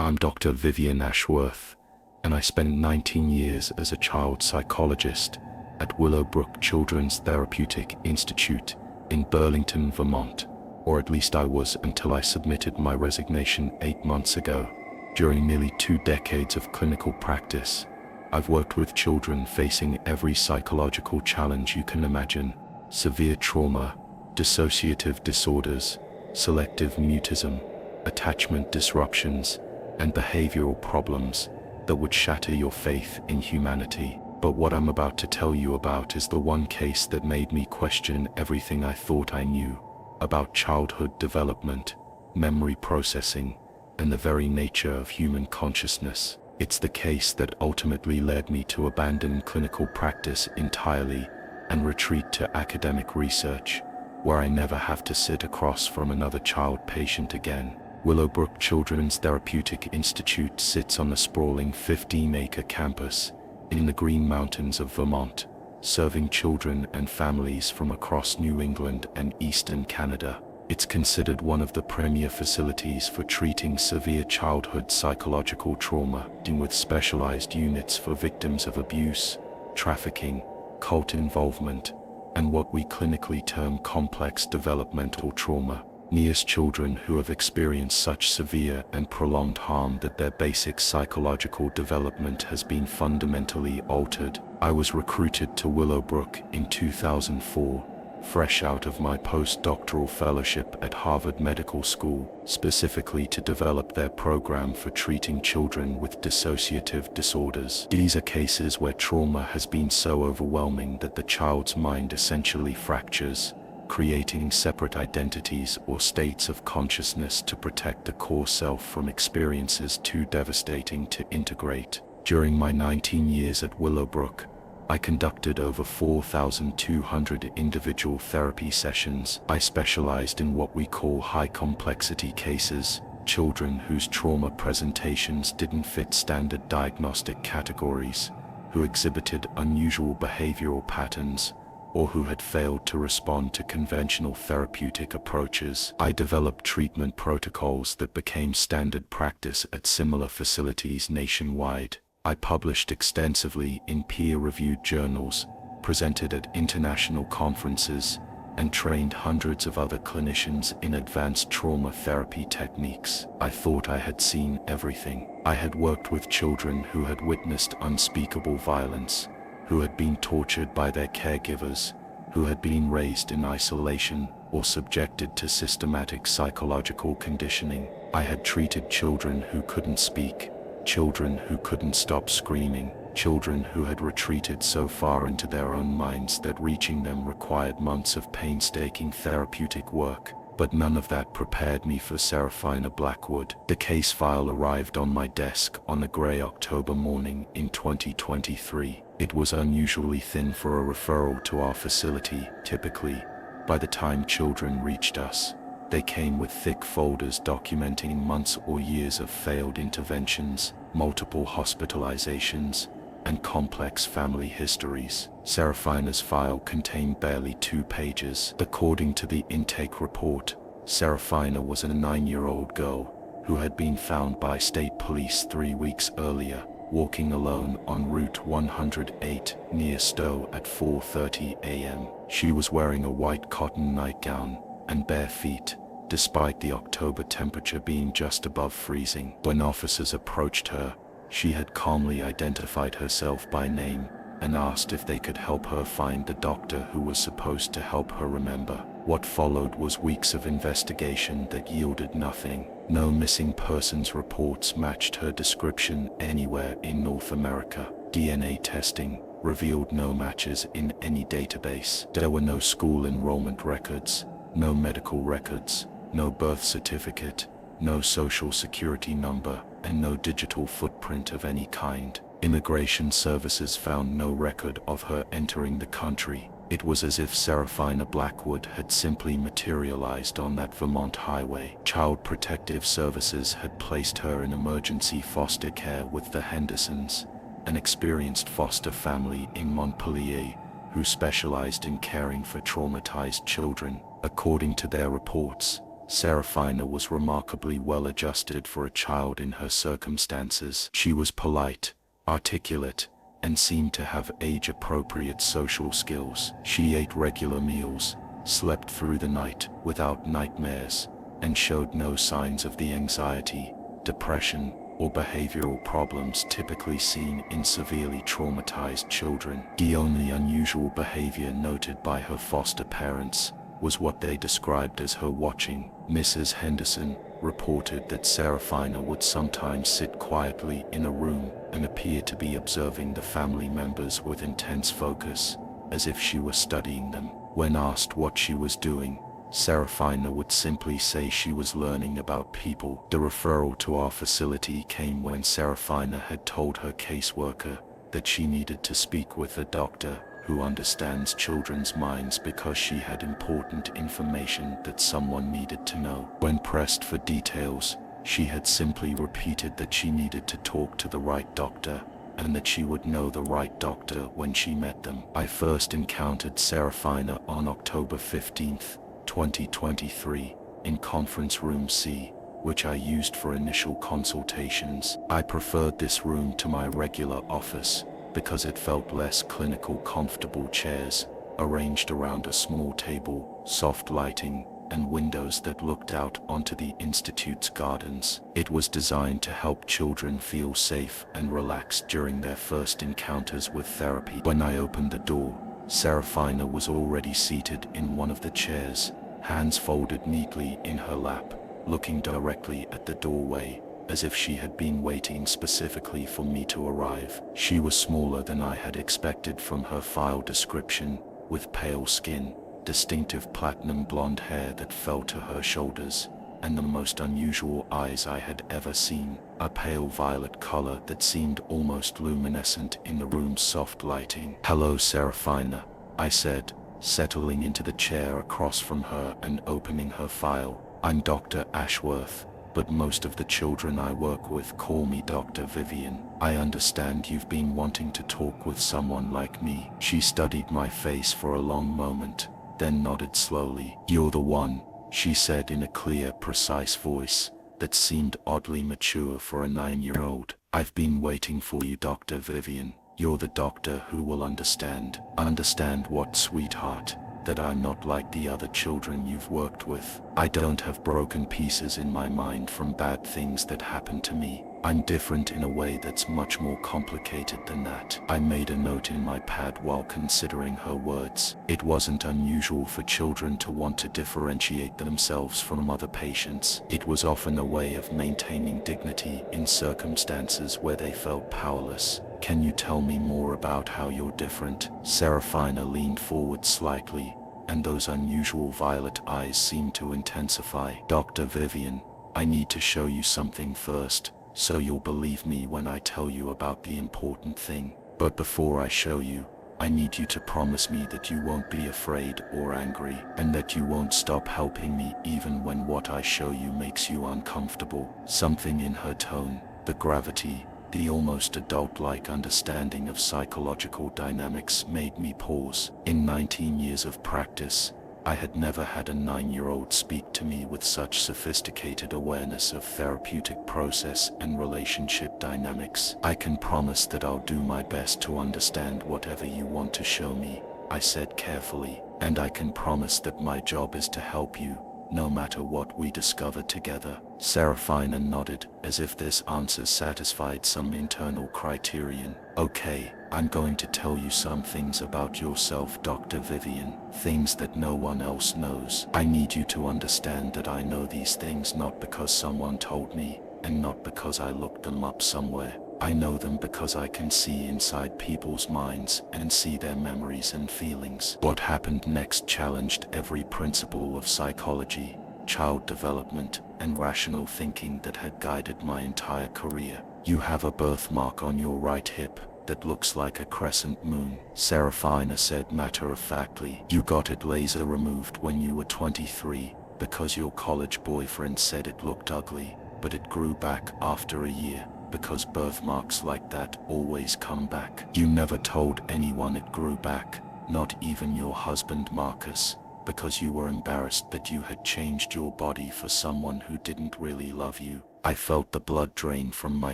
I'm Dr. Vivian Ashworth, and I spent 19 years as a child psychologist at Willowbrook Children's Therapeutic Institute in Burlington, Vermont, or at least I was until I submitted my resignation 8 months ago. During nearly 2 decades of clinical practice, I've worked with children facing every psychological challenge you can imagine: severe trauma, dissociative disorders, selective mutism, attachment disruptions, and behavioral problems that would shatter your faith in humanity. But what I'm about to tell you about is the one case that made me question everything I thought I knew about childhood development, memory processing, and the very nature of human consciousness. It's the case that ultimately led me to abandon clinical practice entirely and retreat to academic research, where I never have to sit across from another child patient again. Willowbrook Children's Therapeutic Institute sits on a sprawling 15-acre campus in the Green Mountains of Vermont, serving children and families from across New England and Eastern Canada. It's considered one of the premier facilities for treating severe childhood psychological trauma, with specialized units for victims of abuse, trafficking, cult involvement, and what we clinically term complex developmental trauma. NEA's children who have experienced such severe and prolonged harm that their basic psychological development has been fundamentally altered. I was recruited to Willowbrook in 2004, fresh out of my postdoctoral fellowship at Harvard Medical School, specifically to develop their program for treating children with dissociative disorders. These are cases where trauma has been so overwhelming that the child's mind essentially fractures, creating separate identities or states of consciousness to protect the core self from experiences too devastating to integrate. During my 19 years at Willowbrook, I conducted over 4,200 individual therapy sessions. I specialized in what we call high-complexity cases, children whose trauma presentations didn't fit standard diagnostic categories, who exhibited unusual behavioral patterns, or who had failed to respond to conventional therapeutic approaches. I developed treatment protocols that became standard practice at similar facilities nationwide. I published extensively in peer-reviewed journals, presented at international conferences, and trained hundreds of other clinicians in advanced trauma therapy techniques. I thought I had seen everything. I had worked with children who had witnessed unspeakable violence, who had been tortured by their caregivers, who had been raised in isolation or subjected to systematic psychological conditioning. I had treated children who couldn't speak, children who couldn't stop screaming, children who had retreated so far into their own minds that reaching them required months of painstaking therapeutic work. But none of that prepared me for Seraphina Blackwood. The case file arrived on my desk on a gray October morning in 2023. It was unusually thin for a referral to our facility. Typically, by the time children reached us, they came with thick folders documenting months or years of failed interventions, multiple hospitalizations, and complex family histories. Seraphina's file contained barely 2 pages. According to the intake report, Seraphina was a 9-year-old girl who had been found by state police 3 weeks earlier, walking alone on Route 108 near Stowe at 4:30 a.m. She was wearing a white cotton nightgown and bare feet, despite the October temperature being just above freezing. When officers approached her, she had calmly identified herself by name and asked if they could help her find the doctor who was supposed to help her remember. What followed was weeks of investigation that yielded nothing. No missing persons reports matched her description anywhere in North America. DNA testing revealed no matches in any database. There were no school enrollment records, no medical records, no birth certificate, no social security number, and no digital footprint of any kind. Immigration services found no record of her entering the country. It was as if Seraphina Blackwood had simply materialized on that Vermont highway. Child Protective Services had placed her in emergency foster care with the Hendersons, an experienced foster family in Montpelier who specialized in caring for traumatized children. According to their reports, Serafina was remarkably well adjusted for a child in her circumstances. She was polite, articulate, and seemed to have age-appropriate social skills. She ate regular meals, slept through the night without nightmares, and showed no signs of the anxiety, depression, or behavioral problems typically seen in severely traumatized children. The only unusual behavior noted by her foster parents was what they described as her watching. Mrs. Henderson reported that Serafina would sometimes sit quietly in a room and appear to be observing the family members with intense focus, as if she were studying them. When asked what she was doing, Serafina would simply say she was learning about people. The referral to our facility came when Serafina had told her caseworker that she needed to speak with a doctor who understands children's minds because she had important information that someone needed to know. When pressed for details, she had simply repeated that she needed to talk to the right doctor and that she would know the right doctor when she met them. I first encountered Serafina on October 15th, 2023, in Conference Room C, which I used for initial consultations. I preferred this room to my regular office because it felt less clinical. Comfortable chairs, arranged around a small table, soft lighting, and windows that looked out onto the Institute's gardens. It was designed to help children feel safe and relaxed during their first encounters with therapy. When I opened the door, Serafina was already seated in one of the chairs, hands folded neatly in her lap, looking directly at the doorway, as if she had been waiting specifically for me to arrive. She was smaller than I had expected from her file description, with pale skin, distinctive platinum blonde hair that fell to her shoulders, and the most unusual eyes I had ever seen, a pale violet color that seemed almost luminescent in the room's soft lighting. "Hello, Serafina," I said, settling into the chair across from her and opening her file. "I'm Dr. Ashworth, but most of the children I work with call me Dr. Vivian. I understand you've been wanting to talk with someone like me." She studied my face for a long moment, then nodded slowly. "You're the one," she said in a clear, precise voice that seemed oddly mature for a 9-year-old. "I've been waiting for you, Dr. Vivian. You're the doctor who will understand." "Understand what, sweetheart?" "That I'm not like the other children you've worked with. I don't have broken pieces in my mind from bad things that happened to me. I'm different in a way that's much more complicated than that." I made a note in my pad while considering her words. It wasn't unusual for children to want to differentiate themselves from other patients. It was often a way of maintaining dignity in circumstances where they felt powerless. "Can you tell me more about how you're different?" Serafina leaned forward slightly, and those unusual violet eyes seemed to intensify. "Dr. Vivian, I need to show you something first, so you'll believe me when I tell you about the important thing. But before I show you, I need you to promise me that you won't be afraid or angry, and that you won't stop helping me even when what I show you makes you uncomfortable." Something in her tone, the gravity, the almost adult-like understanding of psychological dynamics made me pause. In 19 years of practice, I had never had a 9-year-old speak to me with such sophisticated awareness of therapeutic process and relationship dynamics. "I can promise that I'll do my best to understand whatever you want to show me," I said carefully, "and I can promise that my job is to help you, no matter what we discover together." Serafina nodded, as if this answer satisfied some internal criterion. "Okay, I'm going to tell you some things about yourself, Dr. Vivian, things that no one else knows. I need you to understand that I know these things not because someone told me, and not because I looked them up somewhere. I know them because I can see inside people's minds and see their memories and feelings." What happened next challenged every principle of psychology, child development, and rational thinking that had guided my entire career. "You have a birthmark on your right hip that looks like a crescent moon," Serafina said matter-of-factly. "You got it laser removed when you were 23 because your college boyfriend said it looked ugly, but it grew back after a year because birthmarks like that always come back. You never told anyone it grew back, not even your husband Marcus, because you were embarrassed that you had changed your body for someone who didn't really love you. I felt the blood drain from my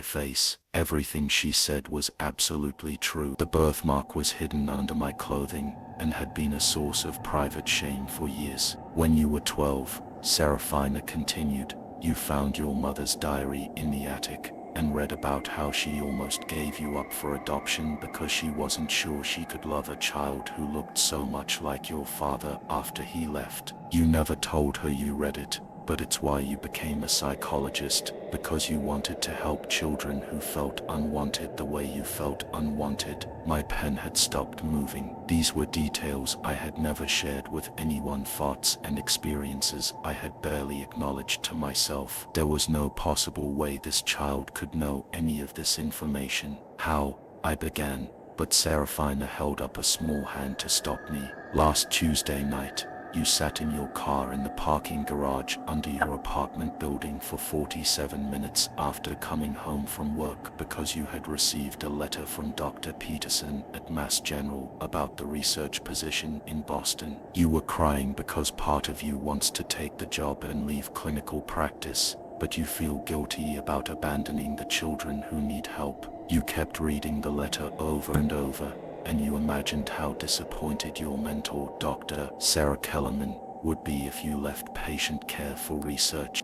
face. Everything she said was absolutely true. The birthmark was hidden under my clothing and had been a source of private shame for years. When you were 12, Serafina continued, you found your mother's diary in the attic and read about how she almost gave you up for adoption because she wasn't sure she could love a child who looked so much like your father after he left. You never told her you read it, but it's why you became a psychologist, because you wanted to help children who felt unwanted the way you felt unwanted. My pen had stopped moving. These were details I had never shared with anyone, thoughts and experiences I had barely acknowledged to myself. There was no possible way this child could know any of this information. How? I began, but Serafina held up a small hand to stop me. Last Tuesday night, you sat in your car in the parking garage under your apartment building for 47 minutes after coming home from work because you had received a letter from Dr. Peterson at Mass General about the research position in Boston. You were crying because part of you wants to take the job and leave clinical practice, but you feel guilty about abandoning the children who need help. You kept reading the letter over and over, and you imagined how disappointed your mentor, Dr. Sarah Kellerman, would be if you left patient care for research.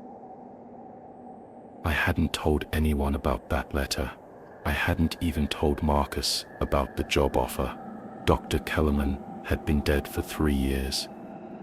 I hadn't told anyone about that letter. I hadn't even told Marcus about the job offer. Dr. Kellerman had been dead for 3 years.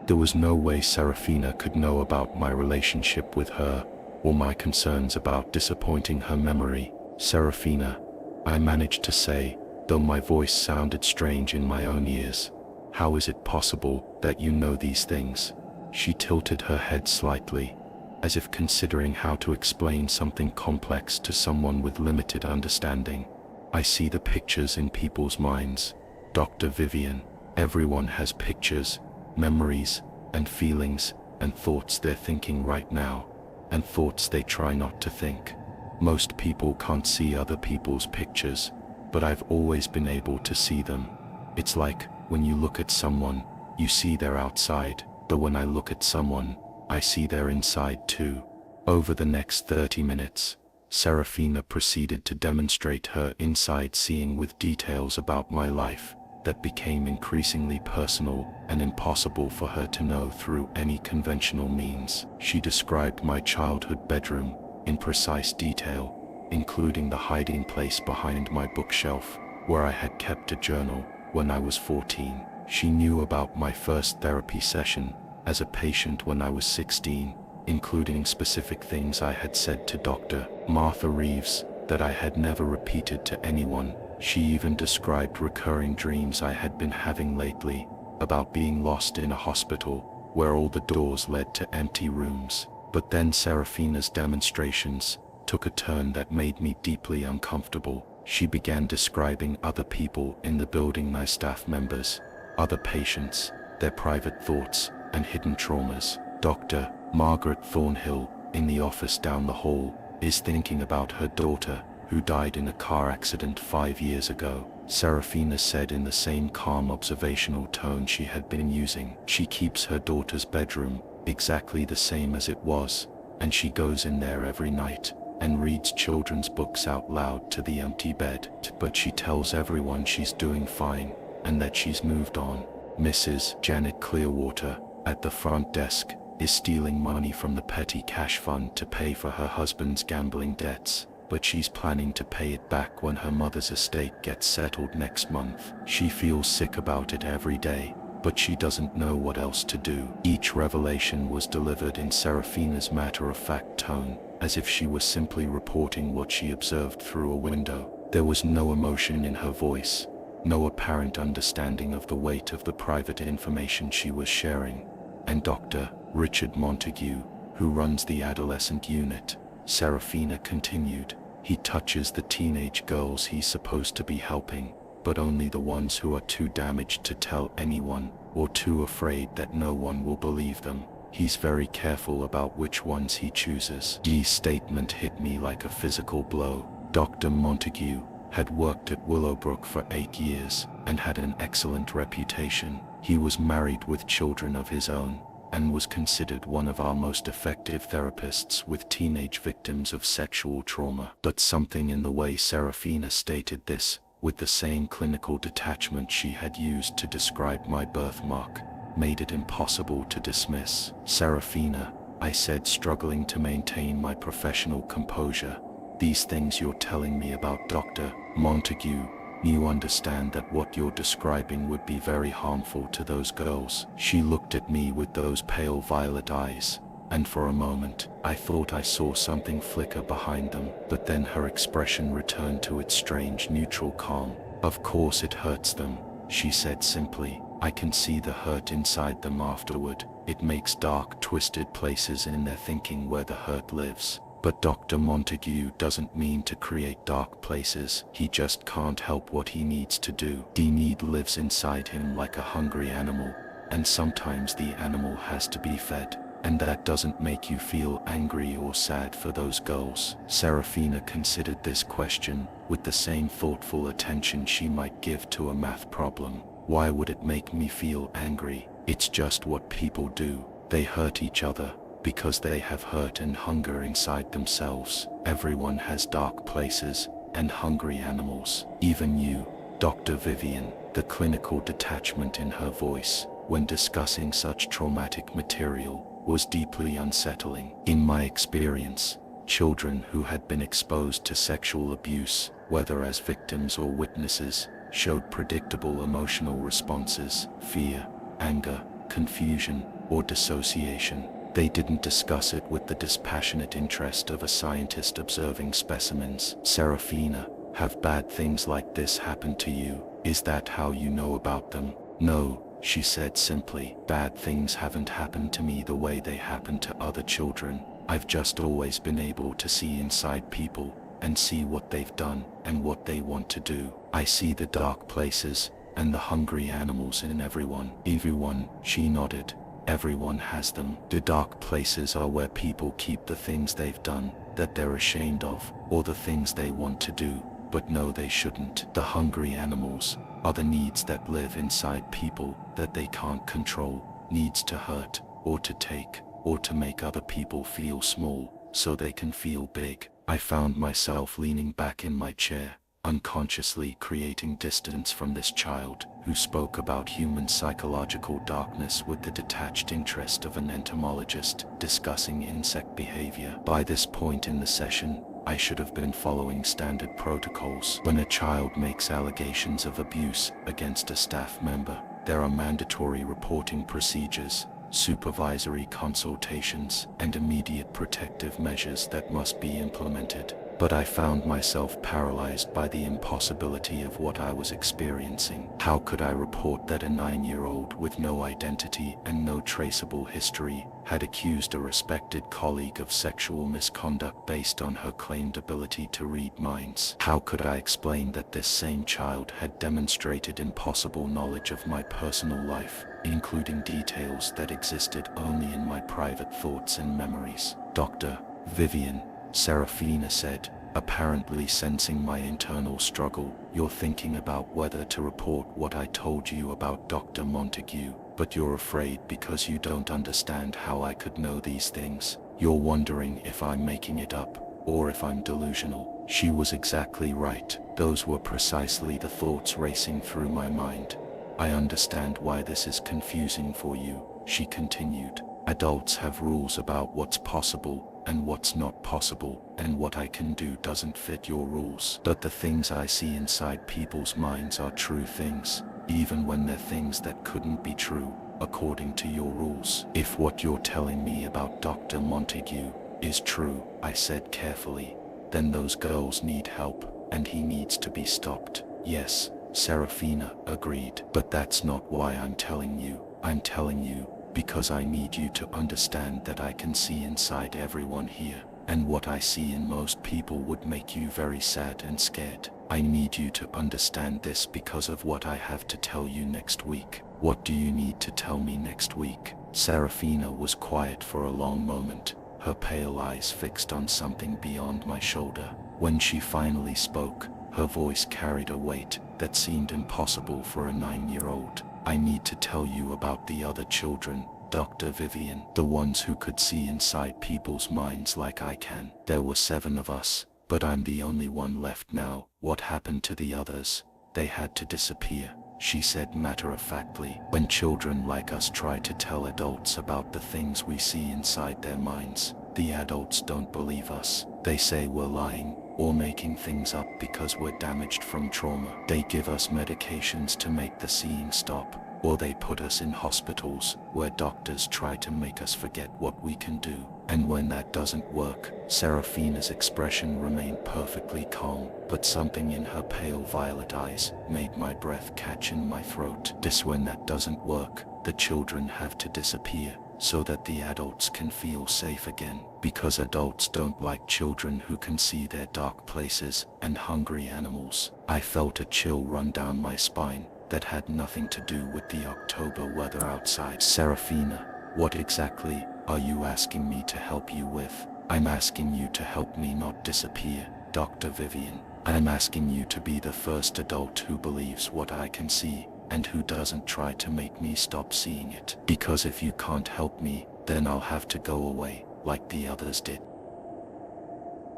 There was no way Serafina could know about my relationship with her or my concerns about disappointing her memory. Serafina, I managed to say, though my voice sounded strange in my own ears. How is it possible that you know these things? She tilted her head slightly, as if considering how to explain something complex to someone with limited understanding. I see the pictures in people's minds. Dr. Vivian, everyone has pictures, memories, and feelings, and thoughts they're thinking right now, and thoughts they try not to think. Most people can't see other people's pictures, but I've always been able to see them. It's like, when you look at someone, you see their outside, but when I look at someone, I see their inside too. Over the next 30 minutes, Serafina proceeded to demonstrate her inside seeing with details about my life that became increasingly personal and impossible for her to know through any conventional means. She described my childhood bedroom in precise detail, including the hiding place behind my bookshelf, where I had kept a journal when I was 14. She knew about my first therapy session as a patient when I was 16, including specific things I had said to Dr. Martha Reeves that I had never repeated to anyone. She even described recurring dreams I had been having lately about being lost in a hospital where all the doors led to empty rooms. But then Serafina's demonstrations took a turn that made me deeply uncomfortable. She began describing other people in the building, my staff members, other patients, their private thoughts and hidden traumas. Dr. Margaret Thornhill, in the office down the hall, is thinking about her daughter, who died in a car accident 5 years ago. Serafina said in the same calm observational tone she had been using. She keeps her daughter's bedroom exactly the same as it was, and she goes in there every night and reads children's books out loud to the empty bed. But she tells everyone she's doing fine and that she's moved on. Mrs. Janet Clearwater, at the front desk, is stealing money from the petty cash fund to pay for her husband's gambling debts, but she's planning to pay it back when her mother's estate gets settled next month. She feels sick about it every day, but she doesn't know what else to do. Each revelation was delivered in Serafina's matter-of-fact tone, as if she was simply reporting what she observed through a window. There was no emotion in her voice, no apparent understanding of the weight of the private information she was sharing. And Dr. Richard Montague, who runs the adolescent unit, Serafina continued, he touches the teenage girls he's supposed to be helping, but only the ones who are too damaged to tell anyone, or too afraid that no one will believe them. He's very careful about which ones he chooses. His statement hit me like a physical blow. Dr. Montague had worked at Willowbrook for 8 years and had an excellent reputation. He was married with children of his own, and was considered one of our most effective therapists with teenage victims of sexual trauma. But something in the way Serafina stated this, with the same clinical detachment she had used to describe my birthmark, made it impossible to dismiss. "Serafina," I said, struggling to maintain my professional composure, "these things you're telling me about Dr. Montague, you understand that what you're describing would be very harmful to those girls." She looked at me with those pale violet eyes, and for a moment, I thought I saw something flicker behind them, but then her expression returned to its strange neutral calm. "Of course it hurts them," she said simply. "I can see the hurt inside them afterward. It makes dark, twisted places in their thinking where the hurt lives. But Dr. Montague doesn't mean to create dark places. He just can't help what he needs to do. The need lives inside him like a hungry animal, and sometimes the animal has to be fed. And that doesn't make you feel angry or sad for those girls." Serafina considered this question with the same thoughtful attention she might give to a math problem. "Why would it make me feel angry? It's just what people do. They hurt each other because they have hurt and hunger inside themselves. Everyone has dark places and hungry animals. Even you, Dr. Vivian." The clinical detachment in her voice, when discussing such traumatic material, was deeply unsettling. In my experience, children who had been exposed to sexual abuse, whether as victims or witnesses, showed predictable emotional responses: fear, anger, confusion, or dissociation. They didn't discuss it with the dispassionate interest of a scientist observing specimens. "Serafina, have bad things like this happened to you? Is that how you know about them?" "No," she said simply. "Bad things haven't happened to me the way they happen to other children. I've just always been able to see inside people and see what they've done and what they want to do. I see the dark places and the hungry animals in everyone." "Everyone," she nodded. "Everyone has them. The dark places are where people keep the things they've done that they're ashamed of, or the things they want to do but know they shouldn't. The hungry animals are the needs that live inside people that they can't control, needs to hurt, or to take, or to make other people feel small so they can feel big." I found myself leaning back in my chair, unconsciously creating distance from this child who spoke about human psychological darkness with the detached interest of an entomologist discussing insect behavior. By this point in the session, I should have been following standard protocols. When a child makes allegations of abuse against a staff member, there are mandatory reporting procedures, supervisory consultations, and immediate protective measures that must be implemented. But I found myself paralyzed by the impossibility of what I was experiencing. How could I report that a 9-year-old with no identity and no traceable history had accused a respected colleague of sexual misconduct based on her claimed ability to read minds? How could I explain that this same child had demonstrated impossible knowledge of my personal life, including details that existed only in my private thoughts and memories? "Dr. Vivian," Serafina said, apparently sensing my internal struggle, "you're thinking about whether to report what I told you about Dr. Montague, but you're afraid because you don't understand how I could know these things. You're wondering if I'm making it up, or if I'm delusional." She was exactly right. Those were precisely the thoughts racing through my mind. "I understand why this is confusing for you," she continued. "Adults have rules about what's possible and what's not possible, and what I can do doesn't fit your rules. But the things I see inside people's minds are true things, even when they're things that couldn't be true, according to your rules." "If what you're telling me about Dr. Montague is true," I said carefully, "then those girls need help, and he needs to be stopped." "Yes," Serafina agreed. "But that's not why I'm telling you. I'm telling you because I need you to understand that I can see inside everyone here, and what I see in most people would make you very sad and scared. I need you to understand this because of what I have to tell you next week." "What do you need to tell me next week?" Serafina was quiet for a long moment, her pale eyes fixed on something beyond my shoulder. When she finally spoke, her voice carried a weight that seemed impossible for a 9-year-old. I need to tell you about the other children, Dr. Vivian, the ones who could see inside people's minds like I can. There were 7 of us, but I'm the only one left now. What happened to the others? They had to disappear, she said matter-of-factly. When children like us try to tell adults about the things we see inside their minds, the adults don't believe us. They say we're lying or making things up because we're damaged from trauma. They give us medications to make the seeing stop, or they put us in hospitals where doctors try to make us forget what we can do. And when that doesn't work, Serafina's expression remained perfectly calm, but something in her pale violet eyes made my breath catch in my throat. When that doesn't work, the children have to disappear so that the adults can feel safe again, because adults don't like children who can see their dark places and hungry animals. I felt a chill run down my spine that had nothing to do with the October weather outside. Serafina, what exactly are you asking me to help you with? I'm asking you to help me not disappear, Dr. Vivian. I'm asking you to be the first adult who believes what I can see and who doesn't try to make me stop seeing it. Because if you can't help me, then I'll have to go away, like the others did.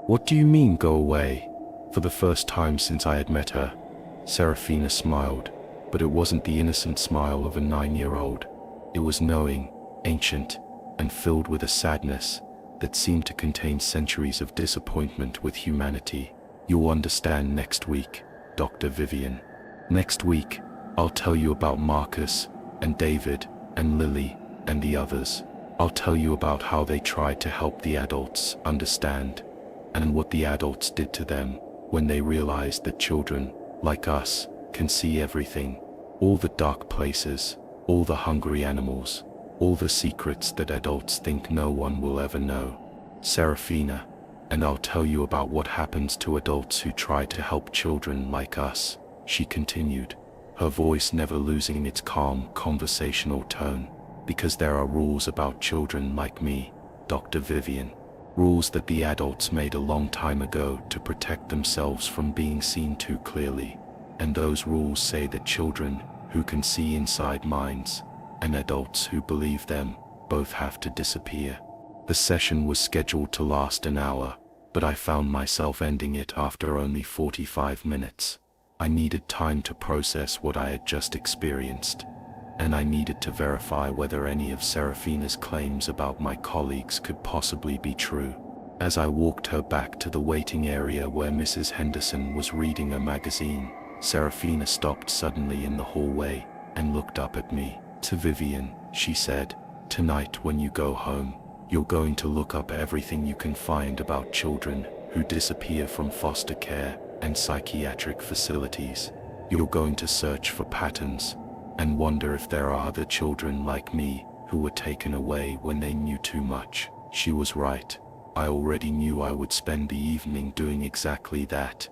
What do you mean, go away? For the first time since I had met her, Serafina smiled, but it wasn't the innocent smile of a 9-year-old. It was knowing, ancient, and filled with a sadness that seemed to contain centuries of disappointment with humanity. You'll understand next week, Dr. Vivian. Next week, I'll tell you about Marcus, and David, and Lily, and the others. I'll tell you about how they tried to help the adults understand, and what the adults did to them when they realized that children, like us, can see everything. All the dark places, all the hungry animals, all the secrets that adults think no one will ever know. Serafina, and I'll tell you about what happens to adults who try to help children like us, she continued, her voice never losing its calm, conversational tone. Because there are rules about children like me, Dr. Vivian. Rules that the adults made a long time ago to protect themselves from being seen too clearly. And those rules say that children who can see inside minds and adults who believe them both have to disappear. The session was scheduled to last an hour, but I found myself ending it after only 45 minutes. I needed time to process what I had just experienced, and I needed to verify whether any of Serafina's claims about my colleagues could possibly be true. As I walked her back to the waiting area where Mrs. Henderson was reading a magazine, Serafina stopped suddenly in the hallway and looked up at me. To Vivian, she said, tonight when you go home, you're going to look up everything you can find about children who disappear from foster care and psychiatric facilities. You're going to search for patterns and wonder if there are other children like me who were taken away when they knew too much. She was right. I already knew I would spend the evening doing exactly that.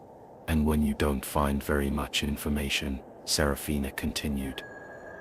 And when you don't find very much information, Serafina continued,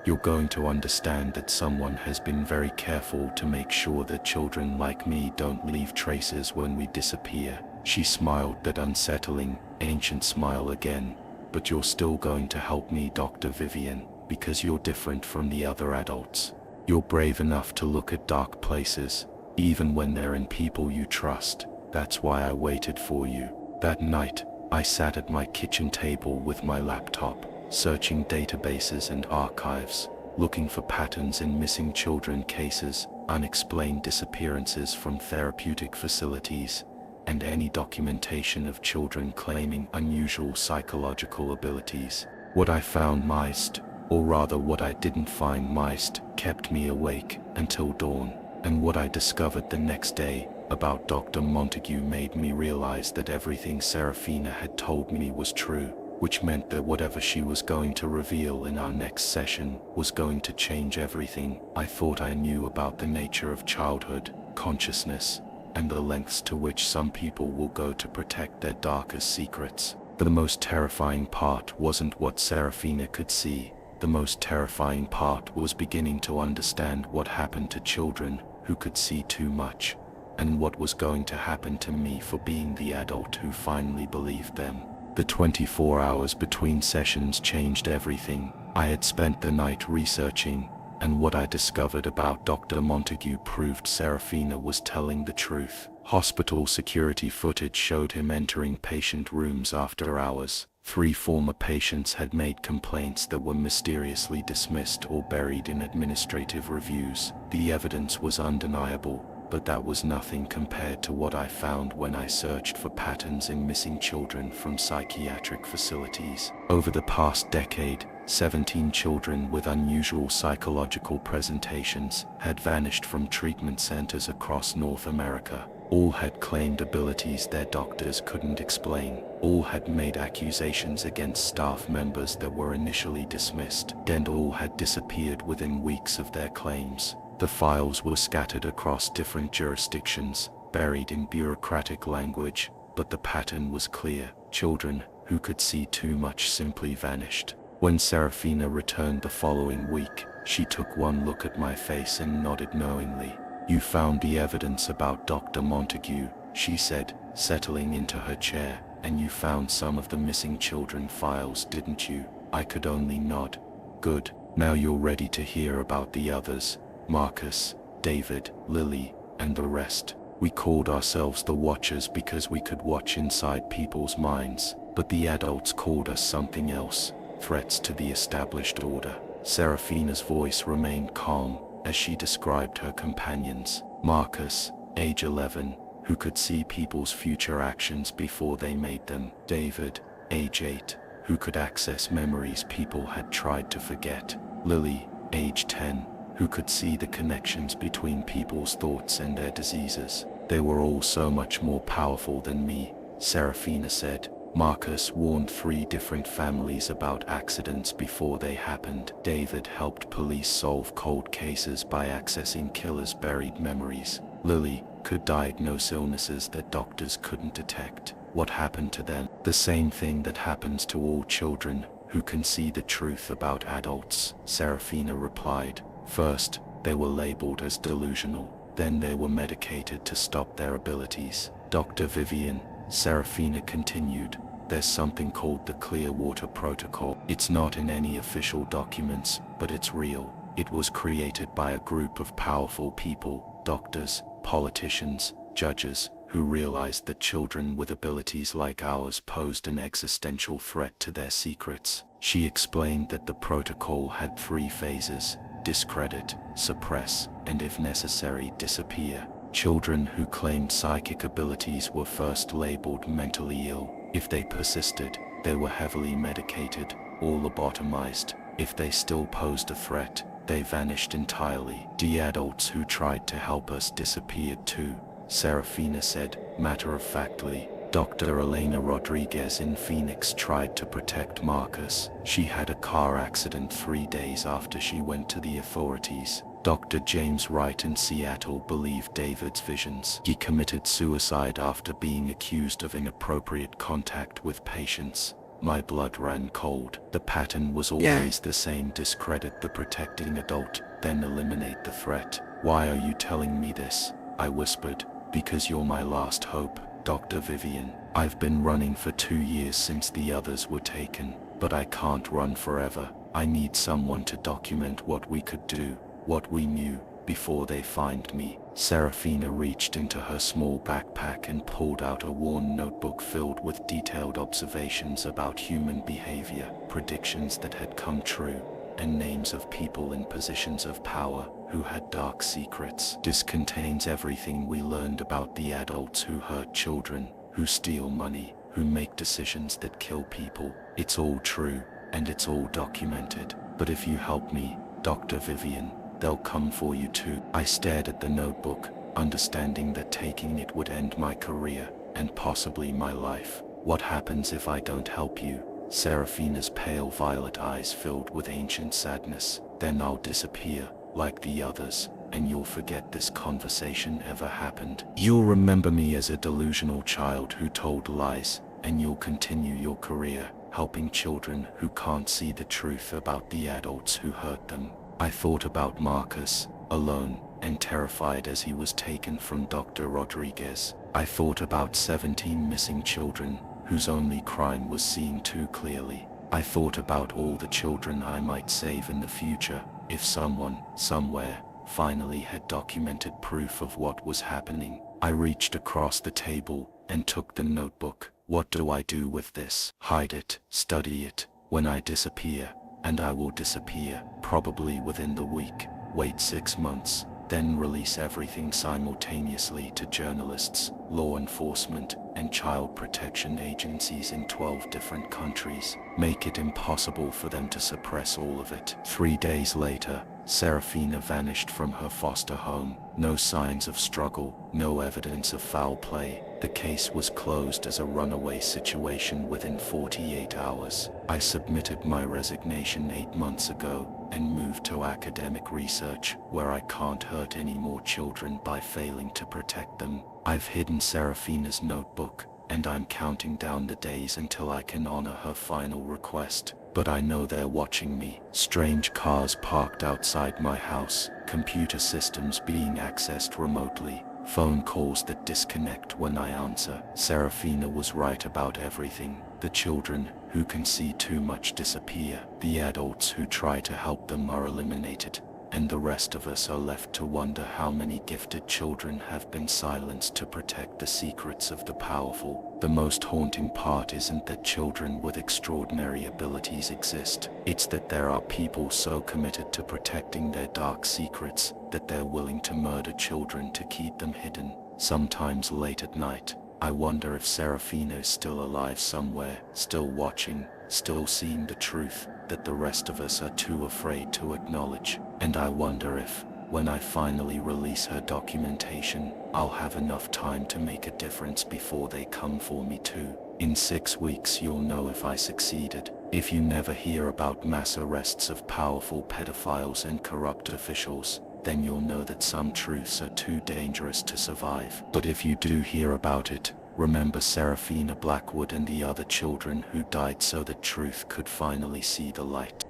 you're going to understand that someone has been very careful to make sure that children like me don't leave traces when we disappear. She smiled that unsettling, ancient smile again. But you're still going to help me, Dr. Vivian, because you're different from the other adults. You're brave enough to look at dark places, even when they're in people you trust. That's why I waited for you. That night, I sat at my kitchen table with my laptop, searching databases and archives, looking for patterns in missing children cases, unexplained disappearances from therapeutic facilities, and any documentation of children claiming unusual psychological abilities. What I found most, or rather what I didn't find most, kept me awake until dawn, and what I discovered the next day about Dr. Montague made me realize that everything Serafina had told me was true, which meant that whatever she was going to reveal in our next session was going to change everything I thought I knew about the nature of childhood, consciousness, and the lengths to which some people will go to protect their darkest secrets. But the most terrifying part wasn't what Serafina could see. The most terrifying part was beginning to understand what happened to children who could see too much, and what was going to happen to me for being the adult who finally believed them. The 24 hours between sessions changed everything. I had spent the night researching, and what I discovered about Dr. Montague proved Serafina was telling the truth. Hospital security footage showed him entering patient rooms after hours. 3 former patients had made complaints that were mysteriously dismissed or buried in administrative reviews. The evidence was undeniable, but that was nothing compared to what I found when I searched for patterns in missing children from psychiatric facilities. Over the past decade, 17 children with unusual psychological presentations had vanished from treatment centers across North America. All had claimed abilities their doctors couldn't explain. All had made accusations against staff members that were initially dismissed. And all had disappeared within weeks of their claims. The files were scattered across different jurisdictions, buried in bureaucratic language, but the pattern was clear. Children who could see too much simply vanished. When Serafina returned the following week, she took one look at my face and nodded knowingly. "You found the evidence about Dr. Montague," she said, settling into her chair, "and you found some of the missing children files, didn't you?" I could only nod. "Good. Now you're ready to hear about the others. Marcus, David, Lily, and the rest. We called ourselves the Watchers because we could watch inside people's minds, but the adults called us something else. Threats to the established order." Serafina's voice remained calm as she described her companions. Marcus, age 11, who could see people's future actions before they made them. David, age 8, who could access memories people had tried to forget. Lily, age 10, who could see the connections between people's thoughts and their diseases. "They were all so much more powerful than me," Serafina said. "Marcus warned 3 different families about accidents before they happened. David helped police solve cold cases by accessing killers' buried memories. Lily could diagnose illnesses that doctors couldn't detect. What happened to them? The same thing that happens to all children who can see the truth about adults," Serafina replied. "First, they were labeled as delusional. Then they were medicated to stop their abilities. Dr. Vivian," Serafina continued, "there's something called the Clearwater Protocol. It's not in any official documents, but it's real. It was created by a group of powerful people, doctors, politicians, judges, who realized that children with abilities like ours posed an existential threat to their secrets. She explained that the protocol had 3 phases: discredit, suppress, and if necessary, disappear. Children who claimed psychic abilities were first labeled mentally ill. If they persisted, they were heavily medicated or lobotomized. If they still posed a threat, they vanished entirely. The adults who tried to help us disappeared too," Serafina said, matter-of-factly. "Dr. Elena Rodriguez in Phoenix tried to protect Marcus. She had a car accident 3 days after she went to the authorities. Dr. James Wright in Seattle believed David's visions. He committed suicide after being accused of inappropriate contact with patients." My blood ran cold. The pattern was always the same: discredit the protecting adult, then eliminate the threat. "Why are you telling me this?" I whispered. "Because you're my last hope, Dr. Vivian. I've been running for 2 years since the others were taken, but I can't run forever. I need someone to document what we could do, what we knew, before they find me." Serafina reached into her small backpack and pulled out a worn notebook filled with detailed observations about human behavior, predictions that had come true, and names of people in positions of power who had dark secrets. "This contains everything we learned about the adults who hurt children, who steal money, who make decisions that kill people. It's all true, and it's all documented. But if you help me, Dr. Vivian, they'll come for you too." I stared at the notebook, understanding that taking it would end my career, and possibly my life. "What happens if I don't help you?" Serafina's pale violet eyes filled with ancient sadness. "Then I'll disappear, like the others, and you'll forget this conversation ever happened. You'll remember me as a delusional child who told lies, and you'll continue your career, helping children who can't see the truth about the adults who hurt them." I thought about Marcus, alone and terrified as he was taken from Dr. Rodriguez. I thought about 17 missing children, whose only crime was seeing too clearly. I thought about all the children I might save in the future, if someone, somewhere, finally had documented proof of what was happening. I reached across the table and took the notebook. What do I do with this? Hide it, study it. When I disappear, and I will disappear, probably within the week, wait 6 months, then release everything simultaneously to journalists, law enforcement, and child protection agencies in 12 different countries. Make it impossible for them to suppress all of it. 3 days later, Serafina vanished from her foster home. No signs of struggle, no evidence of foul play. The case was closed as a runaway situation within 48 hours. I submitted my resignation 8 months ago and moved to academic research, where I can't hurt any more children by failing to protect them. I've hidden Serafina's notebook, and I'm counting down the days until I can honor her final request. But I know they're watching me. Strange cars parked outside my house, computer systems being accessed remotely, phone calls that disconnect when I answer. Serafina was right about everything. The children who can see too much disappear. The adults who try to help them are eliminated. And the rest of us are left to wonder how many gifted children have been silenced to protect the secrets of the powerful. The most haunting part isn't that children with extraordinary abilities exist. It's that there are people so committed to protecting their dark secrets that they're willing to murder children to keep them hidden. Sometimes late at night, I wonder if Serafina is still alive somewhere, still watching, still seeing the truth that the rest of us are too afraid to acknowledge. And I wonder if, when I finally release her documentation, I'll have enough time to make a difference before they come for me too. In 6 weeks you'll know if I succeeded. If you never hear about mass arrests of powerful pedophiles and corrupt officials, then you'll know that some truths are too dangerous to survive. But if you do hear about it, remember Serafina Blackwood and the other children who died so that truth could finally see the light.